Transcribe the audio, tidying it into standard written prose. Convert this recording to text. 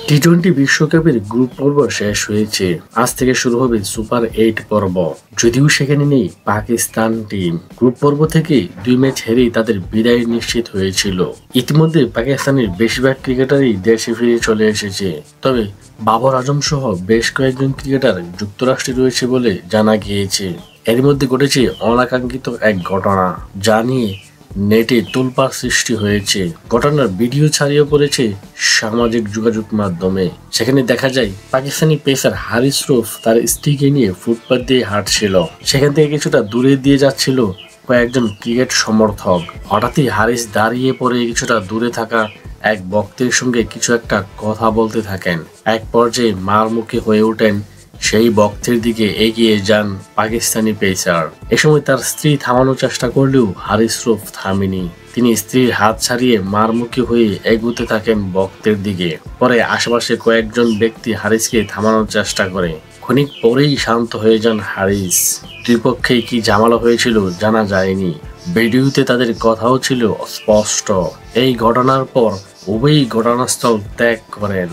টি-20 বিশ্বকাপের গ্রুপ পর্ব শেষ হয়েছে। আজ থেকে শুরু হবে সুপার 8 পর্ব। যদিও সেখানে নেই পাকিস্তান টিম। গ্রুপ পর্ব থেকে 2 ম্যাচ হেরেই তাদের বিদায় নিশ্চিত হয়েছিল। ইতিমধ্যে পাকিস্তানের বেশিরভাগ ক্রিকেটারই দেশে ফিরে চলে এসেছে। তবে বাবর আজম সহ বেশ কয়েকজন ক্রিকেটার যুক্তরাষ্ট্রে রয়েছে বলে জানা গিয়েছে। এর মধ্যে ঘটেছে অনাকাঙ্ক্ষিত এক ঘটনা, যা নিয়ে নেটে তোলপাড় সৃষ্টি হয়েছে। ঘটনার ভিডিও ছড়িয়ে পড়েছে সামাজিক যোগাযোগ মাধ্যমে। সেখানে দেখা যায় পাকিস্তানি পেসার হারিস রৌফ তার স্ত্রীকে নিয়ে ফুটপাত দিয়ে হাঁটছিল। সেখান থেকে কিছুটা দূরে দিয়ে যাচ্ছিল কয়েকজন ক্রিকেট সমর্থক। হঠাৎই হারিস দাঁড়িয়ে পড়ে কিছুটা দূরে থাকা এক ভক্তের সঙ্গে কিছু একটা কথা বলতে থাকেন। এক পর্যায়ে মার মুখে হয়ে ওঠেন সেই ভক্তের দিকে এগিয়ে যান পাকিস্তানি পেসার। এ সময় তার স্ত্রী থামানোর চেষ্টা করলেও হারিস রৌফ থামেনি। তিনি স্ত্রীর হাত ছাড়িয়ে মার মুখী হয়ে এগোতে থাকেন ভক্তের দিকে। পরে আশেপাশে কয়েকজন ব্যক্তি হারিসকে থামানোর চেষ্টা করে। ক্ষণিক পরেই শান্ত হয়ে যান হারিস। দুই পক্ষে কি ঝামেলা হয়েছিল জানা যায়নি। ভিডিওতে তাদের কথাও ছিল স্পষ্ট। এই ঘটনার পর উভয়ই ঘটনাস্থল ত্যাগ করেন।